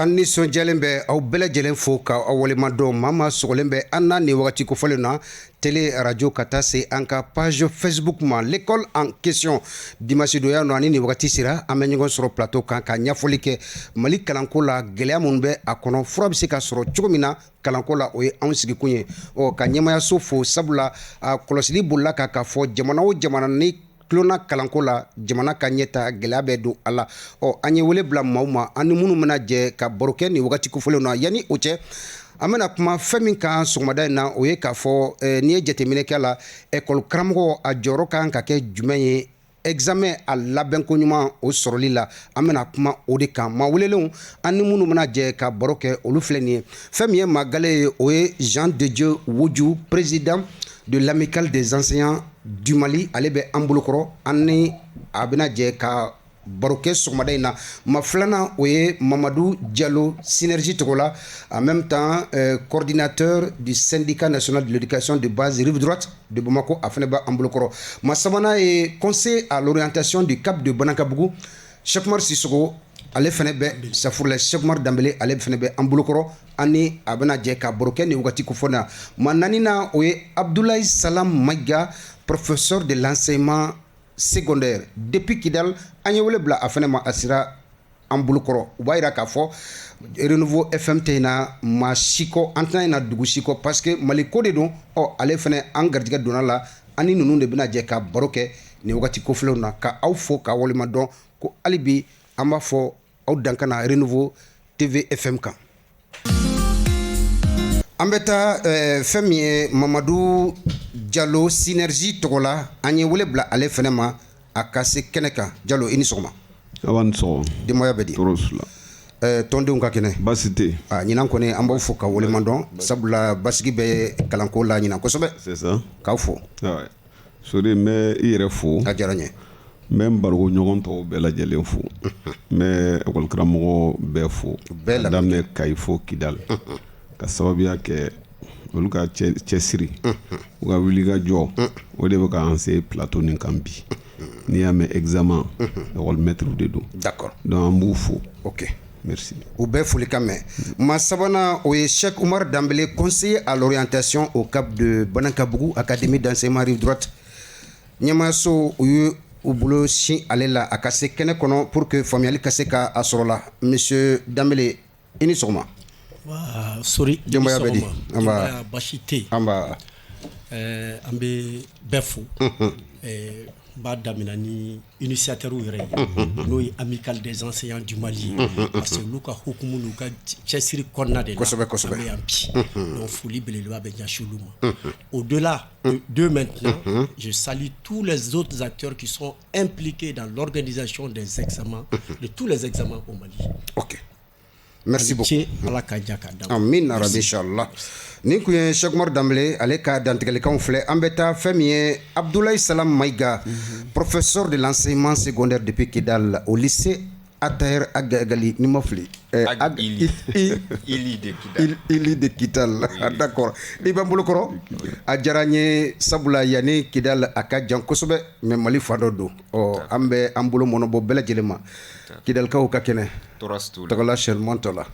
An nisɔndiyalen bɛ aw bɛɛ lajɛlen fo ka aw walemadɔn maa maa sɔgɔlen bɛ an n'a nin wagati kofɔlen na télé radio ka taa se an ka page Facebook ma l'école en question dimanche donya nɔ ani nin wagati sera an bɛ ɲɔgɔn sɔrɔ plateau kan ka ɲɛfɔli kɛ Mali kalanko la gɛlɛya minnu bɛ a kɔnɔ fura bɛ se ka sɔrɔ cogo min na kalanko la o ye anw sigikun ye ka ɲɛmayaso fo sabula a kɔlɔsili bolila k'a fɔ jamana o jamana ni kulonna kalanko la jamana ka ɲɛta gɛlɛya bɛ don a la an ye wele bila maaw ma an ni minnu bɛna jɛ ka baro kɛ nin wagati kofɔlen na yanni o cɛ an bɛna kuma fɛn min kan sɔgɔmada in na o ye k'a fɔ n'i ye jateminɛ kɛ la école karamɔgɔ a jɔyɔrɔ kan ka kɛ jumɛn ye examen a labɛnko ɲuman o sɔrɔli la an bɛna kuma o de kan maa welelenw an ni minnu bɛna jɛ ka baro kɛ olu filɛ nin ye fɛn min ye maa gale ye o ye Jean de Dieu Wuju président de l'amicale des enseignants du Mali ale bɛ an bolokɔrɔ an ni a bɛna jɛ ka baro kɛ sɔgɔmada in na maa filanan o ye Mamadou Diallo Synergie tɔgɔ la en même temps coordinateur du syndicat national de l'éducation de base rive droite de Bamako a fana bɛ an bolokɔrɔ maa sabanan ye conseil à l'orientation du Cap de Banakabugu Cheikh Oumar Sissoko ale fana bɛ Safurulaye Cheikh Oumar Danbele ale fana bɛ an bolokɔrɔ ani a bɛna jɛ ka baro kɛ nin wagati kofɔ na maa naaninan o ye Abdoulaye Salam Maïga professeur de l'enseignement secondaire depuis Kidal an ye wele bila a fana ma a sera an bolokɔrɔ u b'a jira k'a fɔ Renouveau FM tɛ na maa si kɔ an tɛna na dugu si kɔ parce que Mali ko de don ale fana an garijɛgɛ donna la ani ninnu de bɛna jɛ ka baro kɛ nin wagati kofɔlenw na ka aw fo ka walemadɔn ko hali bi an b'a fɔ aw dankana Renouveau TV FM kan an bɛ taa fɛn min ye Mamadou Diallo Synergie tɔgɔ la an ye wele bila ale fana ma a ka se kɛnɛ kan Diallo i ni sɔgɔma awa ni sɔgɔma denbaya bɛ di tɔndenw ka kɛnɛ baasi tɛ ɲinan kɔni an b'aw fo ka walemadɔn sabula basigi bɛ kalanko la ɲinan kosɛbɛ c'est ça k'aw fo sori n bɛ i yɛrɛ fo a diyara n ye n bɛ n baroko ɲɔgɔn tɔw bɛɛ lajɛlen fo n bɛ école karamɔgɔ bɛɛ fo ka daminɛ Kayi fo Kidal ka sababuya kɛ olu ka cɛsiri u ka wuli ka jɔ o de bɛ k'an se plateau nin kan bi n'i y'a mɛn examen école maître de don d'accord donc an b'u fo ok merci u bɛɛ foli kan mɛn maa sabanan o ye Cheikh Oumar Danbele conseiller à l'orientation au Cap de Banakabugu académie d'enseignement rive droite ɲɛmaayaso u ye u bolo sin ale la a ka se kɛnɛ kɔnɔ pour que faamuyali ka se k'a sɔrɔ la monsieur Danbele i ni sɔgɔma sori denbaya bɛ di an b'a basi tɛ an b'a an bɛ bɛɛ fo n b'a daminɛ ni initiateur yɛrɛ ye n'o ye amicale des enseignants du Mali parce que olu ka hukumu n'u ka cɛsiri kɔnɔna de la kosɛbɛ kosɛbɛ an bɛ yan bi donc foli belebeleba bɛ ɲɛsin olu ma au-delà de maintenant je salue tous les autres acteurs qui sont impliqués dans l'organisation des examens de tous les examens au Mali. Ok. Merci beaucoup. Ala ka ja ka da. Amin arabi inshallah. Ni kun ye Cheikh Oumar Danbele ale ka dantigɛlikanw filɛ an bɛ taa fɛn min ye Abdoulaye Salam Maïga professeur de l'enseignement secondaire depuis Kidal au lycée Ataher Agagali ni ma fili Ili de Kidal d'accord i b'an bolokɔrɔ a diyara n ye sabula yanni Kidal a ka jan kosɛbɛ mais Mali fan dɔ don an bɛ an bolo mɔnɔbɔ bɛɛ lajɛlen ma Kidalikaw ka kɛnɛ tɔgɔla Sherman Tola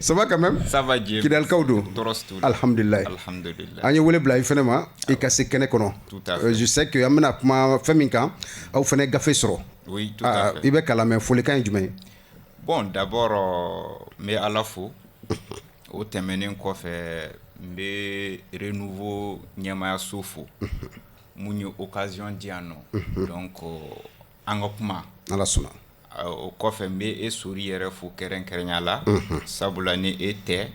ça va quand même ça va Dieu Kidalikaw don alhamdulillah an ye wele bila i fɛnɛ ma i ka se kɛnɛ kɔnɔ je sais que an bɛna kuma fɛn min kan aw fɛnɛ gafe sɔrɔ oui tout à fait i bɛ kalan mɛ folikan ye jumɛn ye bon d'abord n bɛ Ala fo o tɛmɛnen kɔfɛ n bɛ Renouveau ɲɛmaayaso fo mun ye occasion di yan nɔ donc an ka kuma ala sɔnna o kɔfɛ n bɛ e sori yɛrɛ fo kɛrɛnkɛrɛnya la sabula ni e tɛ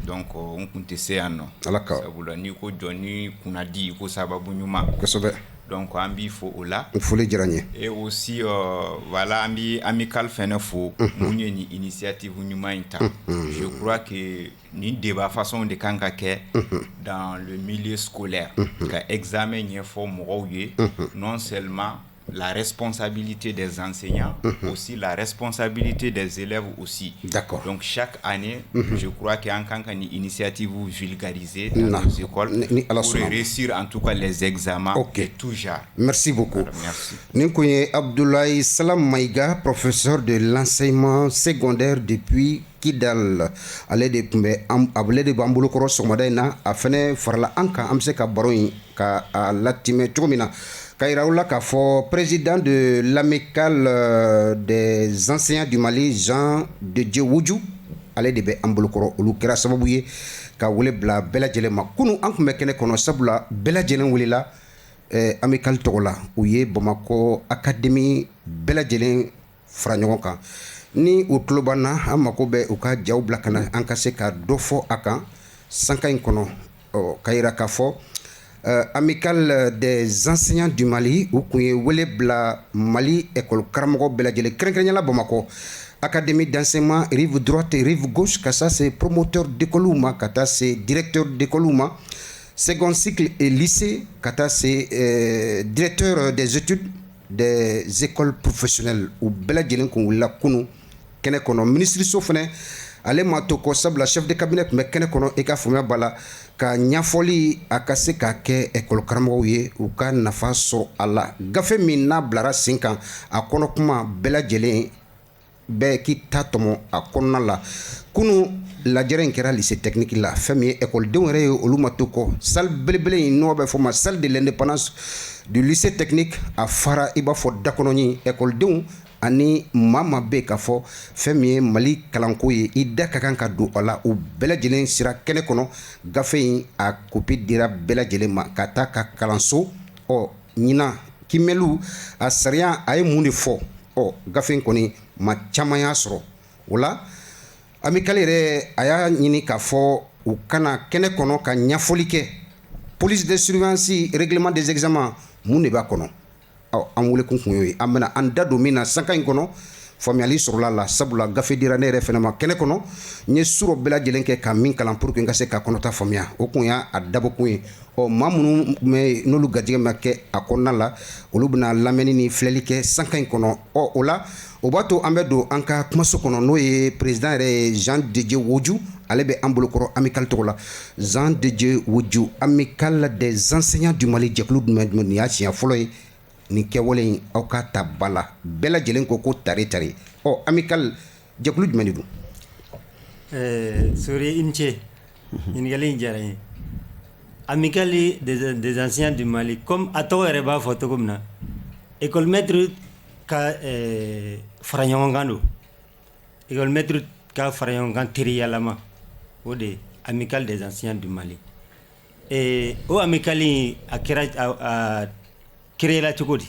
donc n kun tɛ se yan nɔ sabula n'i ko jɔn ni kunnadi i ko sababu ɲuman kosɛbɛ donc an b'i fo o la foli diyara n ye et aussi voilà an bɛ amical fɛnɛ fo mun ye nin initiative ɲuman in ta je crois que nin débat façon de kan ka kɛ dans le milieu scolaire ka examen ɲɛfɔ mɔgɔw ye non seulement la responsabilité des enseignants, aussi la responsabilité des élèves aussi. D'accord. Donc chaque année, je crois qu'il y a une initiative vulgarisée dans nos écoles pour réussir en tout cas les examens de tout genre. Merci beaucoup. Voilà, merci. Ninkoye Abdoulaye Salam Maïga, professeur de l'enseignement secondaire depuis Kidal. Ale de Bambulu Koro Somadena a fene farla anka amse ka baroin ka latime chomina. Kairaoula Kafo, président de l'amicale des enseignants du Mali, Jean de Dieu Woudjou, ale de be Ambulukoro, olu kera sababu ye ka wele bla bela jelema. Kunu an kun bɛ kɛnɛ kɔnɔ sabula bela jelen welela amicale tɔgɔ la. U ye Bamako académie bela jelen fara ɲɔgɔn kan. Ni u tulo b'an na an mako bɛ u ka jaw bila kana an ka se ka dɔ fɔ a kan sanka in kɔnɔ. Ka yira k'a fɔ amicale des enseignants du Mali ou kuye wele bla Mali école karamɔgɔ bɛɛ lajɛlen kɛrɛnkɛrɛnyala Bamako académie d'enseignement rive droite et rive gauche ka ça c'est promoteur d'école ma kata c'est directeur d'école ma second cycle et lycée kata c'est directeur des études des écoles professionnelles ou bɛɛ lajɛlen kun wulila kunu kɛnɛ kɔnɔ ministre so fɛnɛ ale ma to ko sabula chef de cabinet kun bɛ kɛnɛ kɔnɔ e ka faamuya b'a la ka ɲɛfɔli a ka se ka kɛ école karamɔgɔw ye u ka nafa sɔrɔ a la gafe min n'a bilara sen kan a kɔnɔ kuma bɛɛ lajɛlen bɛɛ k'i ta tɔmɔ a kɔnɔna la kunu lajɛrɛ in kɛra lycée technique la fɛn min ye écoledenw yɛrɛ ye olu ma to kɔ salle belebele in n'o bɛ fɔ ma salle de l'indépendance du lycée technique a fara i b'a fɔ dakɔnɔɲi écoledenw ani maa bɛ k'a fɔ fɛn min ye Mali kalanko ye i da ka kan ka don a la u bɛɛ lajɛlen sira kɛnɛ kɔnɔ gafe in a kopi dira bɛɛ lajɛlen ma ka taa ka kalanso ɲinan kimɛliw a sariya a ye mun de fɔ gafe in kɔni ma caman y'a sɔrɔ o la amicale yɛrɛ a y'a ɲini k'a fɔ u kana kɛnɛ kɔnɔ ka ɲɛfɔli kɛ police de surveillance règlement des examens mun de b'a kɔnɔ an wele kun kun ye an bɛna an da don min na sanka in kɔnɔ faamuyali sɔrɔla la sabula gafe dira ne yɛrɛ fɛnɛ ma kɛnɛ kɔnɔ n ye suro bɛɛ lajɛlen kɛ ka min kalan pour que n ka se ka kɔnɔta faamuya o kun y'a dabɔ kun ye maa minnu n'olu garijɛgɛ ma kɛ a kɔnɔna la olu bɛna lamɛnni ni filɛli kɛ sanka in kɔnɔ o la o b'a to an bɛ don an ka kumaso kɔnɔ n'o ye président yɛrɛ ye Jean de Dieu Woudjou ale bɛ an bolokɔrɔ amicale tɔgɔ la Jean de Dieu Woudjou amicale des enseignants du Mali jɛkulu jumɛn nin y'a siɲɛ fɔlɔ ye nin kɛwale in aw ka ta ba la bɛɛ lajɛlen ko tare tare amicale jɛkulu jumɛn de don sori i ni ce ɲininkali in diyara n ye amicale des enseignants du Mali comme a tɔgɔ yɛrɛ b'a fɔ cogo min na école maître ka fara ɲɔgɔn kan don école maître ka fara ɲɔgɔn kan teriyalama o de amicale des enseignants du Mali o amicale a kɛra créé la cogo di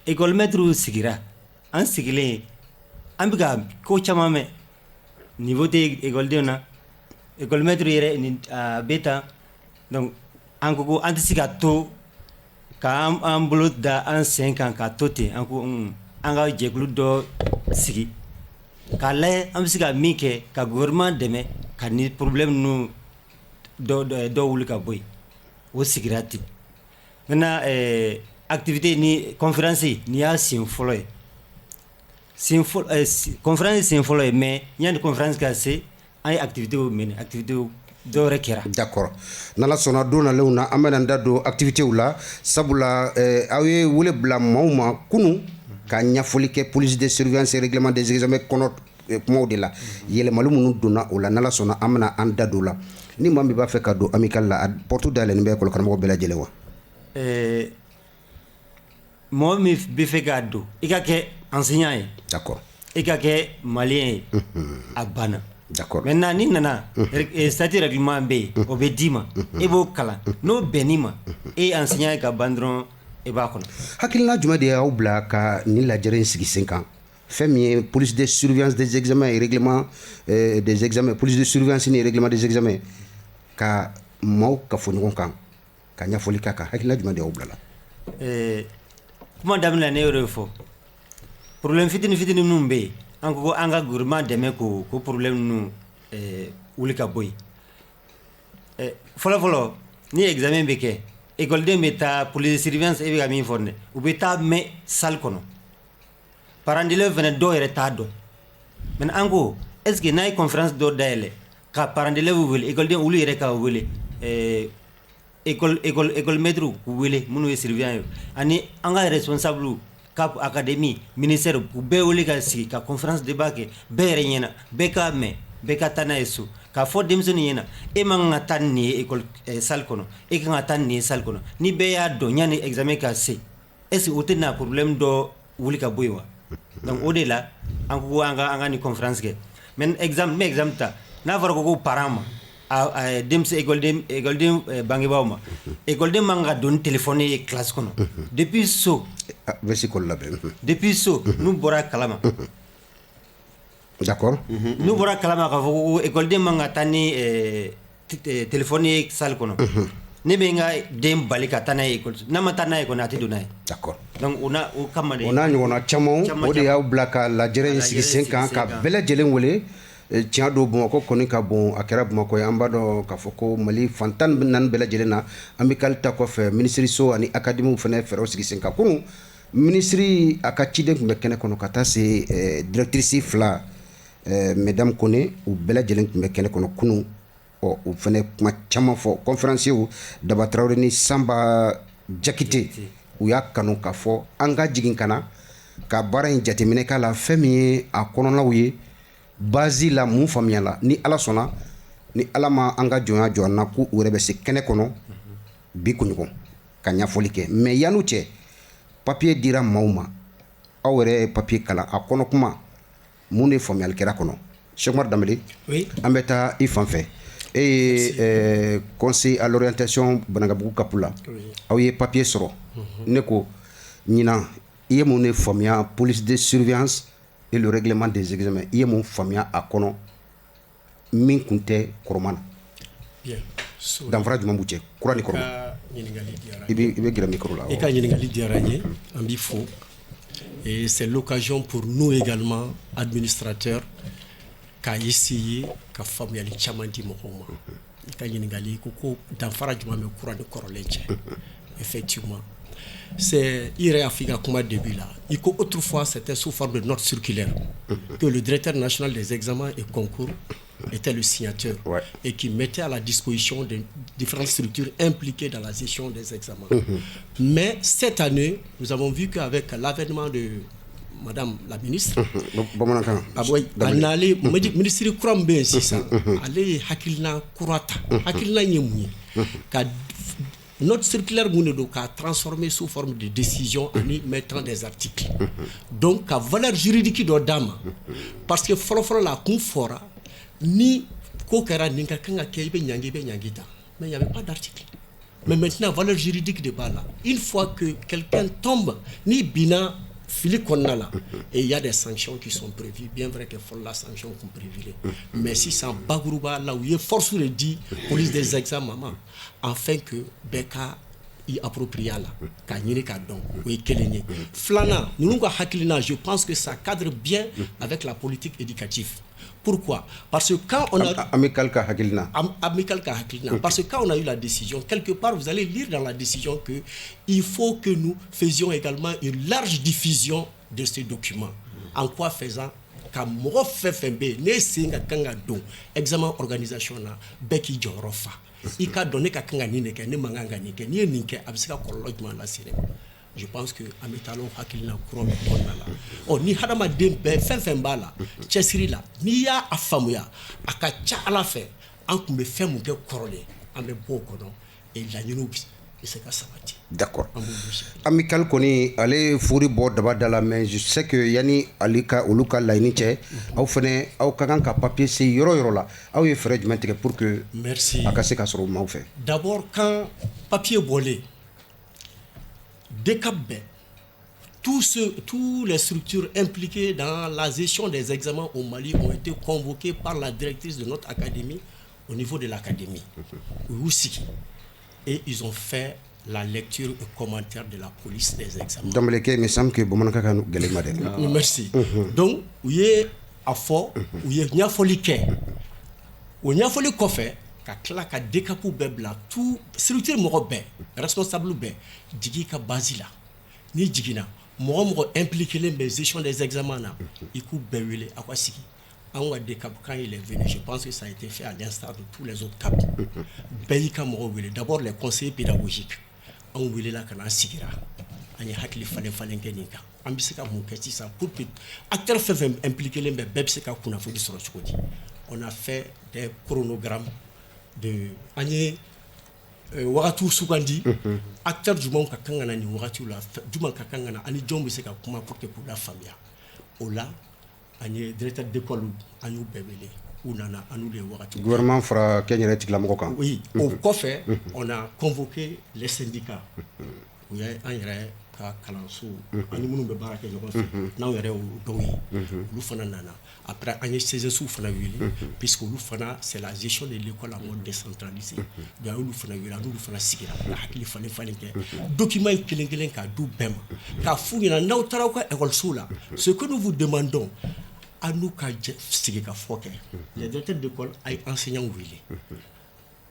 école maître sigira an sigilen an bɛ ka ko caman mɛn niveau tɛ écoledenw na école maître yɛrɛ nin a bɛ tan donc an ko an tɛ se ka to k'an bolo da an sen kan ka to ten an ko an ka jɛkulu dɔ sigi k'a lajɛ an bɛ se ka min kɛ ka gouvernement dɛmɛ ka ni problème ninnu dɔ wuli ka bɔ yen o sigira ten maintenant activité ni conférence ni y'a sen fɔlɔ ye conférence sen fɔlɔ ye mais yanni conférence ka se an ye activité mɛnɛ activité dɔ wɛrɛ kɛra. d'accord n'ala sɔnna don nalenw na an bɛna da don activité la sabula aw ye wele bila maaw ma kunu ka ɲɛfɔli kɛ police de surveillance règlement des examens kɔnɔ kumaw de la yɛlɛmali minnu donna o la n'ala sɔnna an bɛna an da don la ni maa min b'a fɛ ka don amicale la a porte dayɛlɛnnen bɛ école karamɔgɔ bɛɛ lajɛlen wa. mɔgɔ min bɛ fɛ k'a don i ka kɛ enseignant ye. d'accord i ka kɛ malien ye. a banna. d'accord maintenant ni nana statut règlement bɛ yen o bɛ d'i ma e b'o kalan n'o bɛnn'i ma e ye enseignant ye ka ban dɔrɔn e b'a kɔnɔ. hakilina jumɛn de y'aw bila ka nin lajɛrɛ in sigi sen kan fɛn min ye police de surveillance des examens et règlement des examens police de surveillance ni règlement des examens ka maaw ka fɔ ɲɔgɔn kan ka ɲɛfɔli k'a kan hakilina jumɛn de y'aw bila la. kuma daminɛ ne y'o de fɔ problème fitini fitini minnu bɛ yen an ko an ka gouvernement dɛmɛ ko problème ninnu wuli ka bɔ yen fɔlɔ fɔlɔ ni examen bɛ kɛ école de méta pour les surveillance et bien informé ou beta mais salle kono parents d'élèves venaient do et tado mais ango est-ce que na conférence do daele ka parents d'élèves wele école de ulu reka wele école maître wele munu surveillant ani anga responsable cap académie ministère pour be wele ka si ka conférence débat ke be renyena be ka me be ka tana esu ka fo demsoni yena e manga tanni école salle kono e ka tanni salle kono ni be ya do nyani examen ka se est-ce que na problème do wuli ka boywa donc au delà anko anga ni conférence ke men exam ta na far ko parama a dems école de bangibawma école de manga don téléphoner classe kono depuis so versicole la ben depuis so nous bora kalama d'accord nous bora kalama ka fo école de manga tani téléphoner salle kono ne benga dem balika tana école na matana ko na tiduna d'accord donc on kamade on a ñona chamo o de yaw blaka la jere sigi 5 ans ka bela jelen wele tiɲa do Bamakɔ kɔni ka bon a kɛra Bamakɔ ye an b'a dɔn k'a fɔ ko Mali fantan naani bɛɛ lajɛlen na amical ta kɔfɛ minisiriso ani académie fana fɛɛrɛw sigi sen kan kunun minisiri a ka ciden tun bɛ kɛnɛ kɔnɔ ka taa se directrice fila mesdames Kone u bɛɛ lajɛlen tun bɛ kɛnɛ kɔnɔ kunun u fana kuma caman fɔ conférenciers Daba Traoré ni Samba Jakite u y'a kanu k'a fɔ an ka jigin ka na ka baara in jateminɛ k'a la fɛn min ye a kɔnɔnaw ye base la mun faamuyala ni ala sɔnna ni ala ma an ka jɔnya jɔ an na ko u yɛrɛ bɛ se kɛnɛ kɔnɔ bi kunɲɔgɔn ka ɲɛfɔli kɛ mais yan'u cɛ papier dira maaw ma aw yɛrɛ ye papier kalan a kɔnɔ kuma mun de faamuyali kɛra kɔnɔ Cheikh Umar Dambele an bɛ taa i fan fɛ e ye conseil à l'orientation Banangabugu CAP la aw ye papier sɔrɔ ne ko ɲinan i ye mun de faamuya police de surveillance et le règlement des examens i ye mun faamuya a kɔnɔ min kun tɛ kɔrɔma na danfara jumɛn b'u cɛ kura ni kɔrɔma i bɛ gɛrɛ micro la i ka ɲininkali diyara n ye an b'i fo et c'est l'occasion pour nous également administrateurs k'a essayer ka faamuyali caman di mɔgɔw ma i ka ɲininkali ko danfara jumɛn bɛ kura ni kɔrɔlen cɛ effectivement c'est il Africa comme début là. Autrefois c'était sous forme de note circulaire que le directeur national des examens et concours était le signateur et qui mettait à la disposition de différentes structures impliquées dans la gestion des examens. Mais cette année, nous avons vu qu'avec l'avènement de Madame la ministre, le ministre Krambe Sissa, allez Hakilna Kurata, Hakilna Nyemuni, notre circulaire a transformé sous forme de décision en y mettant des articles. Donc, à valeur juridique d'Odama, parce que la confort ni kokera ni kakanga kebe nyangita, mais il n'y avait pas d'article. Mais maintenant, valeur juridique de Bala, une fois que quelqu'un tombe, ni bina Philippe Konnala, et il y a des sanctions qui sont prévues, bien vrai que la sanction qu'on prévue. Mais si c'est en Bagourouba, là où il y a force de dire, police des examens, afin que Beka y approprie là, Kanyini Kadon, ou Kelenye. Flana, nous hakilina, je pense que ça cadre bien avec la politique éducative. Pourquoi? Parce que quand on a parce que quand on a eu la décision, quelque part vous allez lire dans la décision que il faut que nous faisions également une large diffusion de ces documents. En quoi faisant? Quand moi FFMB ne singa kanga don examen organisation na beki jorofa. Il ka donné ka kanga ni ne manganga ni ke ni ninke abisika kolojma la sire. Je pense que amitalo hakilina kuro me konnala o ni hadama dembe fenfen bala chesiri la ni ya afamuya akacha ala fe an kumbe femu ke korole ambe boko non et la nyunubi c'est ka sabati. D'accord. Amical Koni ale furi bo daba dala mais je sais que yani alika oluka laini che aw fene aw kakan ka papier c'est yoro la aw ye frais jumɛn tigɛ pour que merci akase ka sɔrɔ maaw fɛ. D'abord quand papier bolé Décapé, tous les structures impliquées dans la gestion des examens au Mali ont été convoquées par la directrice de notre académie au niveau de l'académie. Aussi. Et ils ont fait la lecture et commentaire de la police des examens. Dans le cas, il me semble que merci. Donc, il y a à fond, il y a une folie qui est. Il y a une folie qu'on fait. ka tila ka décapu bɛɛ bila tout structure mɔgɔ bɛɛ responsable bɛɛ jigi ka base la ni jigina mɔgɔ impliqué bɛ gestion des examens na i k'u bɛɛ wele aw ka sigi an ka décap quand il est venu je pense que ça a été fait à l'instar de tous les autres cap bɛɛ y'i ka mɔgɔ wele d'abord les conseillers pédagogiques an welela ka na sigira an ye hakili falen kɛ nin kan an bɛ se ka mun kɛ sisan pour que acteur fɛn fɛn impliqué bɛɛ bɛ se ka kunnafoni sɔrɔ cogo di on a fait des chronogrammes de an ye wagatiw sugandi acteur jumɛnw ka kan ka na nin wagatiw la jumɛn ka kan ka na ani jɔnw bɛ se ka kuma pour que k'u la faamuya o la an ye directeur d'école an y'u bɛɛ wele u nana an n'u de ye wagati gouvernement fara kɛnyɛrɛ tigilamɔgɔ kan oui au kɔfɛ on a convoqué les syndicats u ye an yɛrɛ ka kalanso ani minnu bɛ baara kɛ ɲɔgɔn fɛ n'anw yɛrɛ y'o dɔw ye olu fana nana après an ye CGSU fana wele puisque olu fana c'est la gestion de l'école en mode décentralisé donc olu fana wele an n'olu fana sigira ka hakili falen kɛ document in kelen k'a du bɛɛ ma k'a f'u ɲɛna n'aw taara aw ka école la ce que nous vous demandons à nous ka sigi ka fɔ kɛ les directeurs d'école a ye enseignants wele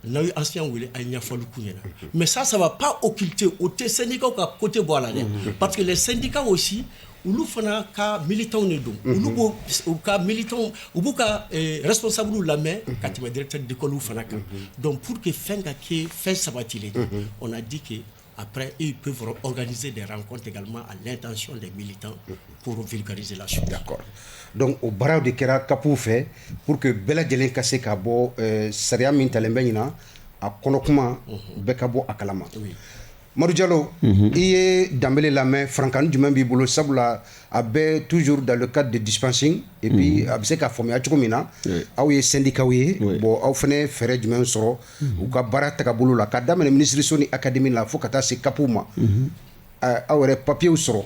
n'a eu enseignant wele a ɲɛfɔli k'u ɲɛna mais ça va pas occulter o tɛ syndicats ka côté bɔ a la dɛ parce que les syndicats aussi olu fana ka militants de don olu b'u ka militants u b'u ka responsables lamɛn ka tɛmɛ directeur d'école fana kan donc pour que fɛn ka kɛ fɛn sabatilen on a dit que après, ils peuvent organiser des rencontres également à l'intention des militants pour vulgariser la chose. D'accord. Donc, au barreau de Kera Kapou fait pour que Bela Djelen Kasse Kabo, Saria Mintalembenina, à Konokuma, Bekabo Akalama. Oui. Madou Diallo, il est d'embellir la main, Francan du même bibolo, Sabula, abe toujours dans le cadre de dispensing, et puis, absek a formé à Tchoumina, ou est syndicat, bon, au fene, ferre du même soro, ou ka barat takabulu la, kadam le ministre Soni Académie la, Fokata, c'est Kapouma, aurait papier ou soro,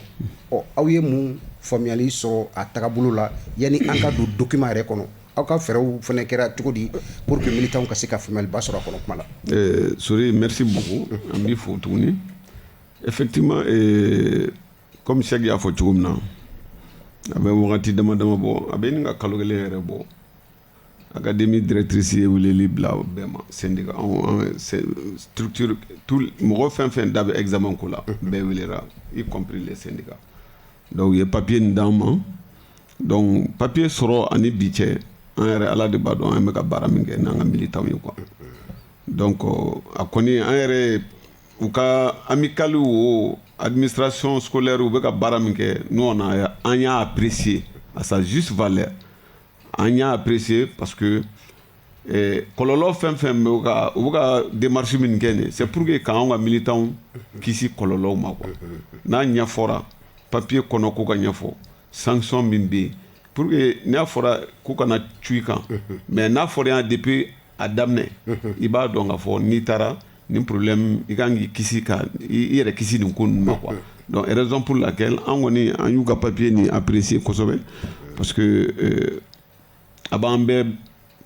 ou est mon familial soro à takabulu la, yani en cas de document reconnu. Aw ka fɛrɛw fana kɛra cogo di pour que militants ka se ka faamuyaliba sɔrɔ a kɔnɔ kuma la. Sori, merci beaucoup an b'i fo tuguni effectivement comme Cheikh y'a fɔ cogo min na a bɛ wagati dama bɔ a bɛ nin ka kalo kelen yɛrɛ bɔ académie directrice ye weleli bila bɛɛ ma syndicat structure tout mɔgɔ fɛn da bɛ examen ko la bɛɛ welela y compris les syndicats donc u ye papier nin d'an ma donc papier sɔrɔ ani bi cɛ an yɛrɛ ala de b'a dɔn an bɛ ka baara min kɛ n'an ka militants ye quoi donc a kɔni an yɛrɛ u ka amical o administration scolaire u bɛ ka baara min kɛ nous an y'a apprécié à sa juste valeur an y'a apprécié parce que kɔlɔlɔ fɛn fɛn bɛ u bɛ ka démarche min kɛ nin c'est pour que k'anw ka militants kisi kɔlɔlɔw ma quoi n'a ɲɛfɔra papier kɔnɔ k'u ka ɲɛfɔ sanction min bɛ yen pour que n'a fɔra k'u kana cu i kan mais n'a fɔra yan depuis a daminɛ i b'a dɔn k'a fɔ n'i taara nin problème i kan k'i kisi ka i yɛrɛ kisi nin ko ninnu ma quoi donc raison pour laquelle an kɔni an y'u ka papier nin apprécier kosɛbɛ parce que a b'an bɛɛ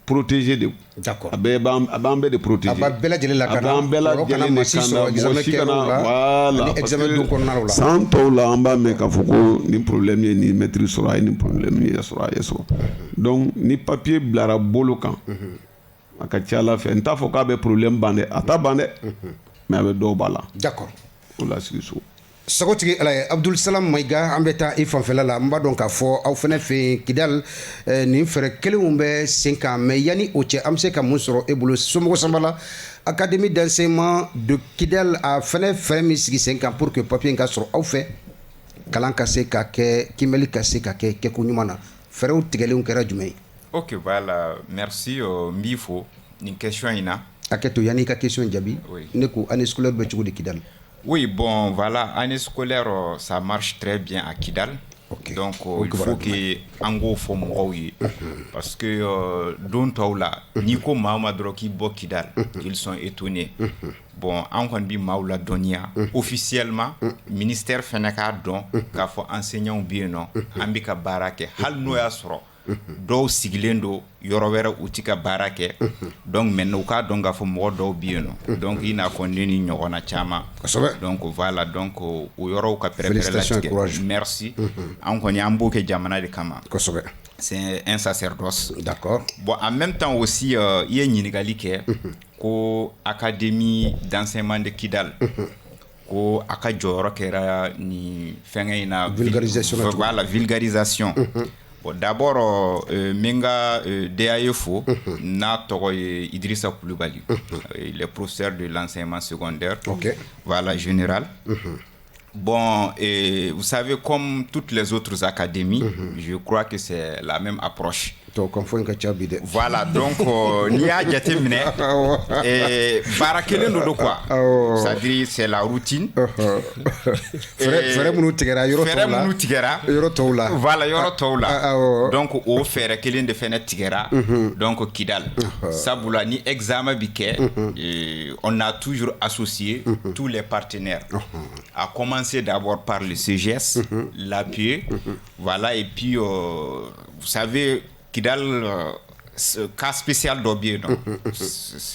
protéger de d'accord a b'an bɛɛ de protéger a b'a bɛɛ lajɛlen lakana a b'an bɛɛ lajɛlen de kana mɔgɔ si kana voilà parce que san tɔw la an b'a mɛn k'a fɔ ko nin problème ye nin maîtrise sɔrɔ a ye nin problème ye sɔrɔ a ye sɔrɔ donc ni papier bilara bolo kan a ka ca Ala fɛ n t'a fɔ k'a bɛ problème ban dɛ a t'a ban dɛ mais a bɛ dɔw b'a la d'accord o la sigi so sagotigi ala ye Abdul Salam Mayiga an bɛ taa i fanfɛla la n b'a dɔn k'a fɔ aw fana fɛ yen Kidal nin fɛɛrɛ kelenw bɛ sen kan mais yanni o cɛ an bɛ se ka mun sɔrɔ e bolo Somɔgɔ Sanbala académie d'enseignement de Kidal a fɛnɛ fɛɛrɛ min sigi sen kan pour que papier in ka sɔrɔ aw fɛ kalan ka se ka kɛ kimɛli ka se ka kɛ kɛko ɲuman na fɛɛrɛw tigɛlenw kɛra jumɛn ye. Ok, voilà, merci n b'i fo nin question in na. Hakɛto yanni i ka question jaabi ne ko année scolaire bɛ cogo di Kidal. Oui, bon, voilà, année scolaire, ça marche très bien à Kidal. Okay. Donc, il faut que Ango faut mourir. Parce que, dont là, Nico Mahamadro qui bo Kidal, ils sont étonnés. Bon, Angon bi Maoula Donia, officiellement, ministère Feneka don, qu'a faut enseignant bien non, Ambika Barake, Hal Noya Soro. dɔw sigilen don yɔrɔ wɛrɛ u ti ka baara kɛ donc maintenant u k'a dɔn k'a fɔ mɔgɔ dɔw bɛ yen nɔ donc i n'a fɔ ne ni ɲɔgɔnna caman donc voilà donc o yɔrɔw ka pɛrɛpɛrɛ latigɛ merci an kɔni an b'o kɛ jamana de kama c'est un sacerdoce. D'accord. Bon, en même temps aussi, il y a une égalité ko académie d'enseignement de Kidal. Ko aka joro kera ni fenga na vulgarisation. Voilà, vulgarisation. Bon, d'abord menga DAFO na togo Idrissa Koulibaly. Il est professeur de l'enseignement secondaire. OK. Voilà, général. Bon, et vous savez, comme toutes les autres académies, je crois que c'est la même approche. Voilà, donc, Nia Djatemine, Barakele no quoi. C'est-à-dire, c'est la routine. Voilà, Yoro. Donc, au faire Kelen de Fenet Tigera, donc Kidal. Saboula, ni examen biquet, on a toujours associé tous les partenaires. À commencer d'abord par le CGS, l'appui, voilà, et puis, vous savez, Kidal, cas spécial d'Obier,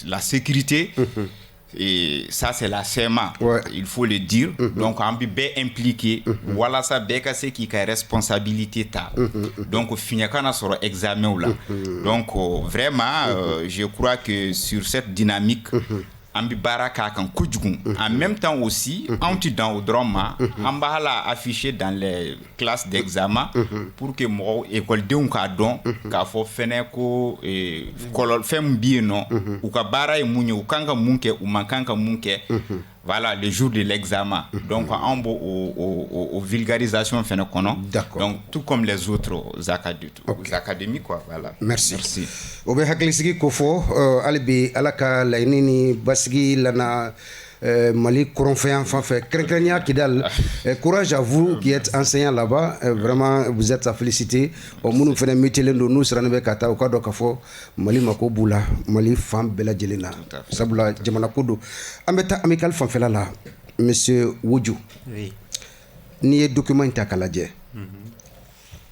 la sécurité, et ça c'est la CMA, il faut le dire, donc on peut bien impliqué, voilà ça, bien que c'est qui a responsabilité, donc finir sur l'examen là, donc vraiment, je crois que sur cette dynamique, ambi baraka kan kujugun en même temps aussi anti dans au drama amba la affiché dans les classes d'examen pour que mo école de un cadon ka fo fene ko kolol fem bien non ou ka bara e munye ou kanga munke ou mankanga munke voilà le jour de l'examen donc en beau au vulgarisation fene kono donc tout comme les autres académies quoi voilà merci obe haklisigi ko fo albi alaka lainini basigi lana Mali Coronféan Fanfé Krekrenia Kidal courage à vous qui êtes enseignant là-bas vraiment vous êtes à féliciter au munu fene metelen do nous sranbe kata o kado kafo Mali makobula Mali fam bela jelena sabula jamana kodo ambeta amical fanfela la monsieur Wodjou oui ni document ta kalaje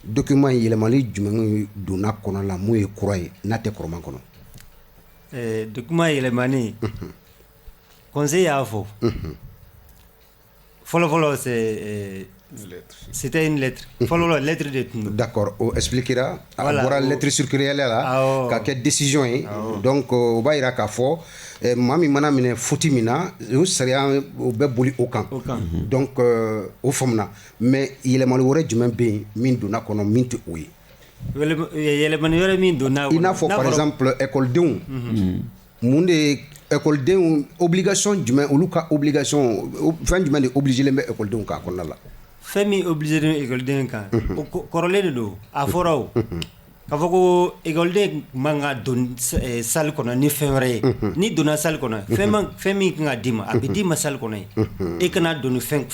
document yele Mali jumengu dona kono la moye croy nate korman kono document yele mani conseil à faux. Follow, c'était une lettre. Follow la lettre de tout. D'accord. On expliquera. Voilà. Lettre circulaire là. Quelle décision est. Donc, on va y aller à faux. Mami mana mine fouti mina. Vous serez au béboli au camp. Donc, au fond là. Mais il est malheureux du même bien. Min donna qu'on a minti oui. Il est malheureux min donna. Il n'a faut par exemple école de monde école de obligation du même ou ka obligation fin du même obligé les école de ka kon la fami obligé de école de ka corolé do aforo ka foko école de manga don salle kono ni femre ni dona salle kono fami nga dima abidi ma salle kono e kana don fin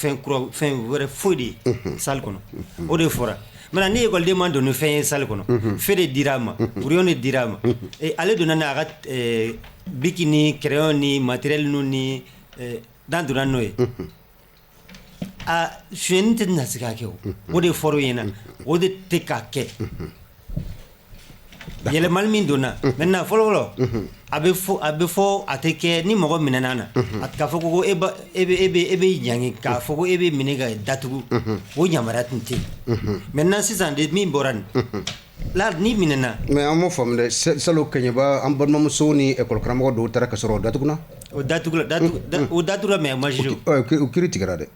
vrai fodi salle kono o de fora maintenant ni école de man don fin salle kono fait de dirama burion de dirama et aller donner na bikini crayon ni matériel nu ni dans durano e a jeune te nasika ke o de foro yena o de te ka ke yele mal min dona maintenant folo abe fo ateke ni mogo minana at ka foko ebe yangi ka foko ebe minega datugu o nyamaratinti maintenant 6 ans de mi boran la ni minena mais amo fam de salo kenyaba am bon mom soni école kramo do tara ka soro datuguna o datugula mais moi je o critique de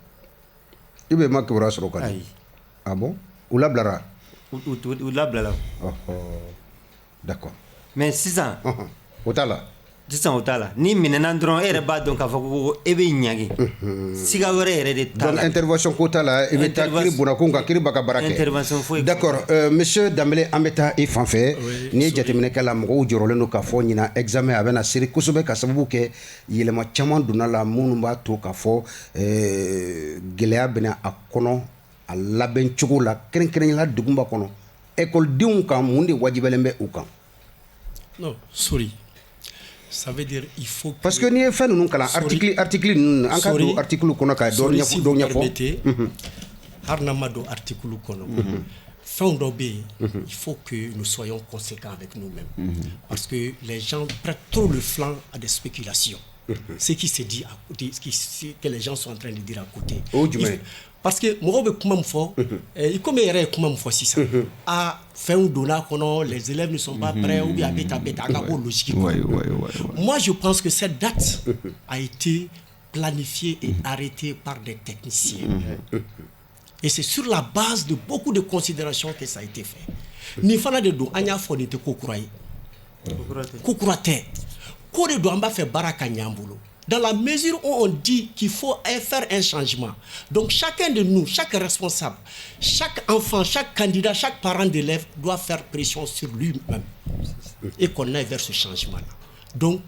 ibe mak bra soro kan ah bon ou la blara ou la blara d'accord mais 6 ans otala disant otala ni minena ndron ere ba donc afako ebe nyagi siga wore ere de donc intervention kotala ebe takiri buna kunga kiri baka barake intervention foi d'accord monsieur Dambélé Ambeta et Fanfé ni jatemine kala mo jorole no ka fo nyina examen abena siri kusube ka sababu ke yelema chaman duna la munu ba to ka fo gelea bena akono a laben chugo la kren la dugumba kono école diun kan mundi wajibelembe ukan non sorry. Ça veut dire il faut parce que ni fait nous kala article en cas de article kono ka do nya fo harna mado article kono il faut que nous soyons conséquents avec nous-mêmes. Parce que les gens prêtent trop le flanc à des spéculations. Ce qui se dit à côté, que les gens sont en train de dire à côté. Parce que moi, il comme à faire les élèves ne sont pas prêts ou bien logique. Moi, je pense que cette date a été planifiée et arrêtée par des techniciens. Et c'est sur la base de beaucoup de considérations que ça a été fait. Ni fana de do anya fo ni te kokuraye. Kokurate. Ko de do amba fait baraka nyambulo. Dans la mesure où on dit qu'il faut faire un changement. Donc chacun de nous, chaque responsable, chaque enfant, chaque candidat, chaque parent d'élève doit faire pression sur lui-même et qu'on aille vers ce changement-là. Donc,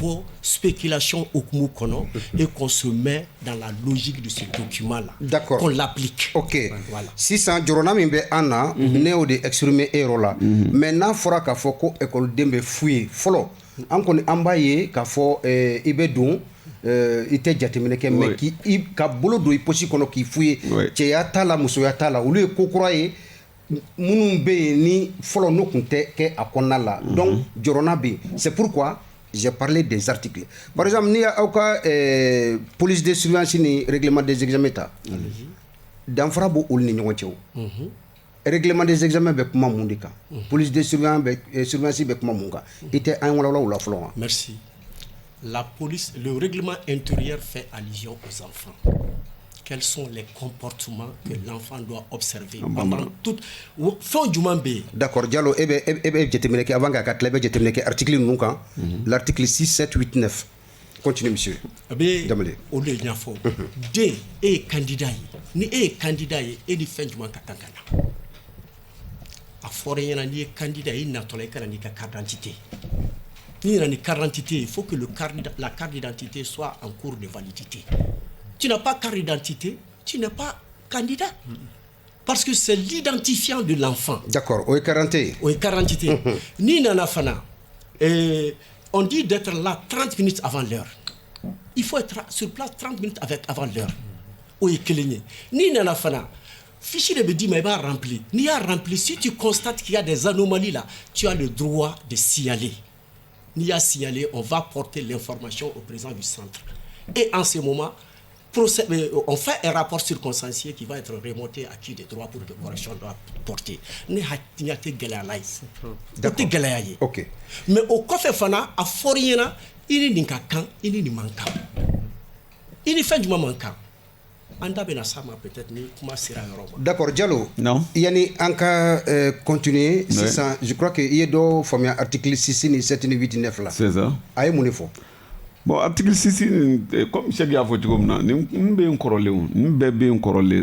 on spéculation au Koumoukouno et qu'on se met dans la logique de ce document-là. D'accord. Qu'on l'applique. Ok. Voilà. Si ça, Jorona Mimbe Anna, néo de exprimer Erola. Maintenant, il faudra qu'il faut que l'école dembe fouille. Follow. On connaît Ambaye, qu'il faut Ibedou, il était jatemineke, mais qui a bolo do iposi kono qui fouille. Théata la musoyata la, ou le kokroye. Ni follow no kunte ke akona la. Donc Jorona bi. C'est pourquoi j'ai parlé des articles. Par exemple, ni a aucun police de surveillance ni règlement des examens ta. Dans frabo ou ni nyonchew. Règlement des examens be kuma mundika. Police de surveillance be kuma munga. Était un wala ou la follow. Merci. La police, le règlement intérieur fait allusion aux enfants. Quels sont les comportements que l'enfant doit observer pendant toute fin du mois. D'accord, Diallo, avant article l'article 6, 7, 8, 9. Continue, monsieur. Au lieu d'un faux. D est candidat. Ni est candidat et ni fin du mois katakana. A forêt, ni est candidat, il n'a pas de carte d'identité. Ni n'a carte d'identité, il faut que la carte d'identité soit en cours de validité. Tu n'as pas carte d'identité, tu n'es pas candidat. Parce que c'est l'identifiant de l'enfant. D'accord, au 40. Au 40. Ni nana fana. On dit d'être là 30 minutes avant l'heure. Il faut être sur place 30 minutes avant l'heure. Au Ekelenye. Ni nana fana. Fichier de Bedi mais pas rempli. Ni a rempli. Si tu constates qu'il y a des anomalies là, tu as le droit de signaler. Ni a signalé, on va porter l'information au président du centre. Et en ce moment, on fait un rapport circonstancié qui va être remonté à qui des droits pour que correction doit porter. Ok. Mais au café fana, à Foriena, il n'y a qu'un, il n'y a manquant. Il n'y a fait du manquant. D'accord, Diallo. Non. Yani Anka continuer. Je crois qu'il y a deux formes article 6, 7, 8, 9 là. C'est ça. Aïe mon effort. Bon, article 6, comme chaque fois, nous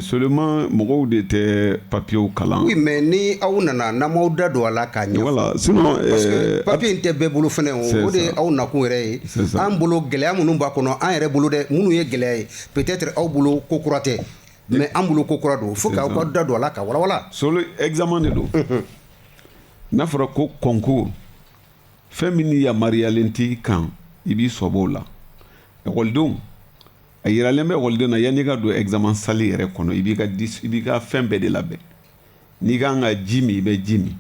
seulement, mon de papier au calan. Oui, mais ni aounana, namauda do ala kanyo. Voilà, sinon, papier inte bebulu fene, on de aouna kouere, un boulot gelé, mon bakono, un rebolo de mounouye gelé, peut-être au boulot kokurate, mais un boulot kokurado, faut qu'à ouda do ala ka, voilà. Sur l'examen de l'eau, n'a fera qu'au concours, féminin ya marialenti quand. Ibi sobola école a yiralen be école na yani ga do examen sali yere kono ibi ga fembe de labe ni ga nga jimi be jimi